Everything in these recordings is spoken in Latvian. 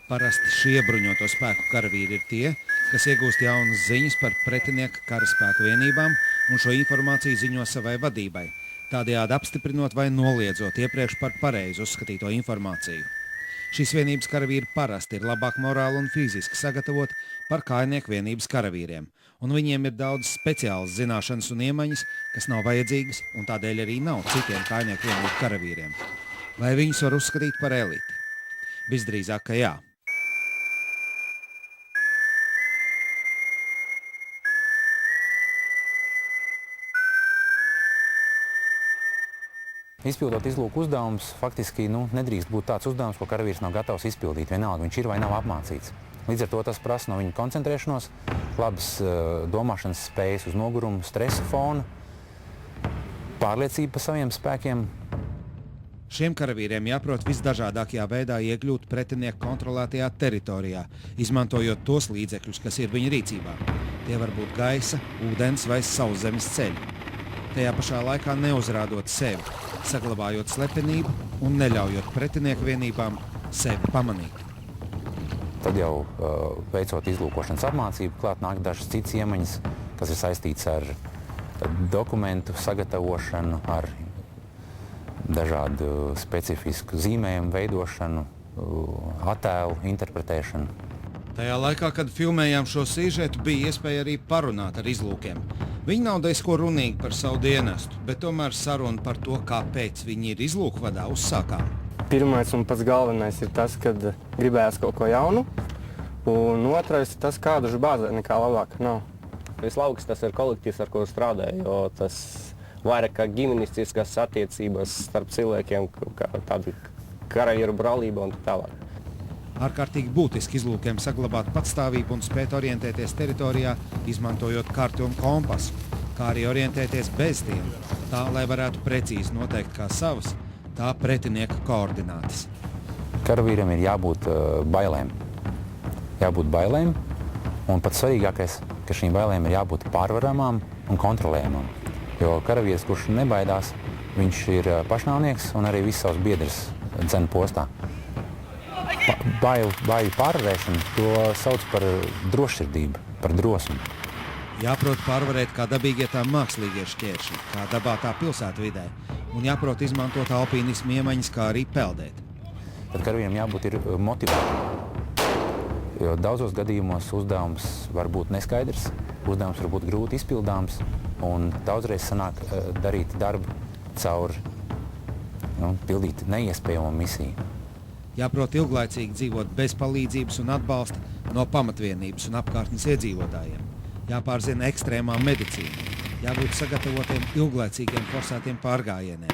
Parasti šie bruņoto spēku karavīri ir tie, kas iegūst jaunas ziņas par pretinieka karaspēku vienībām un šo informāciju ziņo savai vadībai, tādējādi apstiprinot vai noliedzot iepriekš par pareizi uzskatīto informāciju. Šīs vienības karavīri parasti ir labāk morāli un fiziski sagatavoti par kājnieku vienības karavīriem, un viņiem ir daudz speciālas zināšanas un iemaņas, kas nav vajadzīgas un tādēļ arī nav citiem kājnieku vienību karavīriem. Vai viņus var uzskatīt par eliti? Visdrīzāk, ka jā. Izpildot izlūku uzdevumus, faktiski nedrīkst būt tāds uzdevums, ko karavīrs nav gatavs izpildīt. Vienalga, viņš ir vai nav apmācīts. Līdz ar to tas prasa no viņa koncentrēšanos, labas domāšanas spējas uz nogurumu, stresa fona, pārliecību par saviem spēkiem. Šiem karavīriem jāprot visdažādākajā veidā iekļūt pretinieku kontrolētajā teritorijā, izmantojot tos līdzekļus, kas ir viņa rīcībā. Tie var būt gaisa, ūdens vai sauszemes ceļi. Tajā pašā laikā neuzrādot sevi, saglabājot slepenību un neļaujot pretinieku vienībām sevi pamanīt. Tad jau veicot izlūkošanas apmācību, klāt nāk dažas citas iemaņas, kas ir saistīts ar dokumentu sagatavošanu, ar dažādu specifisku zīmējumu veidošanu, attēlu interpretēšanu. Tajā laikā, kad filmējām šo sižetu, bija iespēja arī parunāt ar izlūkiem. Viņi nav daudz ko runīgi par savu dienestu, bet tomēr saruna par to, kāpēc viņi ir izlūkvadā, uzsākām. Pirmais un pats galvenais ir tas, kad gribējās kaut ko jaunu, un otrais ir tas, kādu bāzē nekā labāk nav. Vislabākais tas ir kolektīvs, ar ko strādāju, jo tas vairāk kā ģimenistiskas attiecības starp cilvēkiem, kā tāda karavīru brālība un tālāk. Ārkārtīgi būtiski izlūkiem saglabāt patstāvību un spēt orientēties teritorijā, izmantojot karti un kompasu, kā arī orientēties bez tiem, tā, lai varētu precīzi noteikt kā savas, tā pretinieka koordinātas. Karavīram ir jābūt bailēm. Jābūt bailēm, un pats svarīgākais, ka šīm bailēm ir jābūt pārvaramām un kontrolējamām. Jo karavīrs, kurš nebaidās, viņš ir pašnāvnieks un arī viss savus biedrus dzen postā. Baiļu pārvarēšanu to sauc par drošsirdību, par drosmi. Jāprot pārvarēt kā dabīgie tā mākslīgie šķēršļi, kā dabā tā pilsētvidē, un jāprot izmantot alpīnismu iemaņas, kā arī peldēt. Tad karavīram jābūt ir motivātam, jo daudzos gadījumos uzdevums var būt neskaidrs, uzdevums var būt grūti izpildāms, un daudzreiz sanāk darīt darbu caur pildīt neiespējamo misiju. Jāprot ilglaicīgi dzīvot bez palīdzības un atbalsta no pamatvienības un apkārtnes iedzīvotājiem. Jāpārzina ekstrēmā medicīna, jābūt sagatavotiem ilglaicīgiem forsētiem pārgājieniem,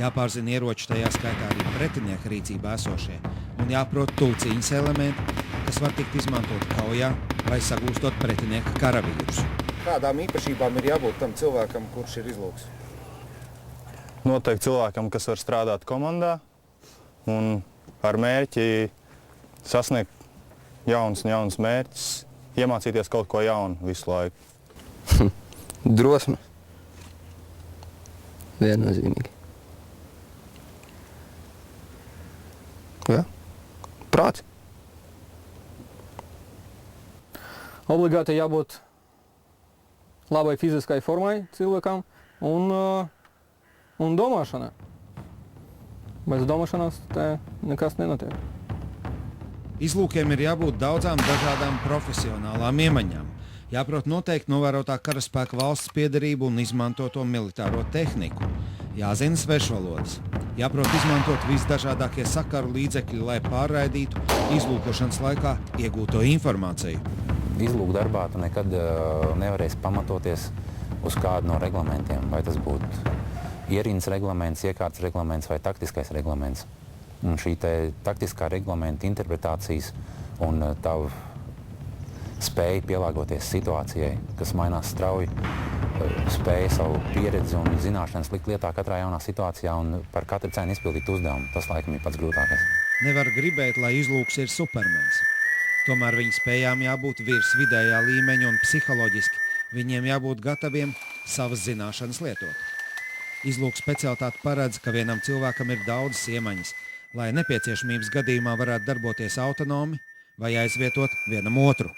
jāpārzina ieroči, tajā skaitā arī pretinieka rīcībā esošie, un jāprot tulcīņas elementi, kas var tikt izmantot kaujā vai sagūstot pretinieka karavīrus. Kādām īpašībām ir jābūt tam cilvēkam, kurš ir izlūks? Noteikti cilvēkam, kas var strādāt komandā un ar mērķi sasniegt jauns mērķis, iemācīties kaut ko jaunu visu laiku. Drosme. Viennozīmīgi. Jā. Prāts. Obligāti jābūt labai fiziskai formai cilvēkam un domāšanai. Bez domāšanas te nekas nenotiek. Izlūkiem ir jābūt daudzām dažādām profesionālām iemaņām. Jāprot noteikti novērotā karaspēka valsts piederību un izmantoto militāro tehniku. Jāzina svešvalodas. Jāprot izmantot visdažādākie sakaru līdzekļi, lai pārraidītu izlūkošanas laikā iegūto informāciju. Izlūku darbā tu nekad nevarēsi pamatoties uz kādu no reglamentiem, vai tas būtu ierīnas reglaments, iekārtas reglaments vai taktiskais reglaments. Un šī taktiskā reglamenta interpretācijas un tavu spēju pielāgoties situācijai, kas mainās strauji, spēja savu pieredzi un zināšanas likt lietā katrā jaunā situācijā un par katru cenu izpildīt uzdevumu. Tas laikam ir pats grūtākais. Nevar gribēt, lai izlūks ir supermens. Tomēr viņa spējām jābūt virs vidējā līmeņa un psiholoģiski viņiem jābūt gataviem savas zināšanas lietot. Izlūku specialitāte paredz, ka vienam cilvēkam ir daudzas iemaņas, lai nepieciešamības gadījumā varētu darboties autonomi vai aizvietot vienam otru.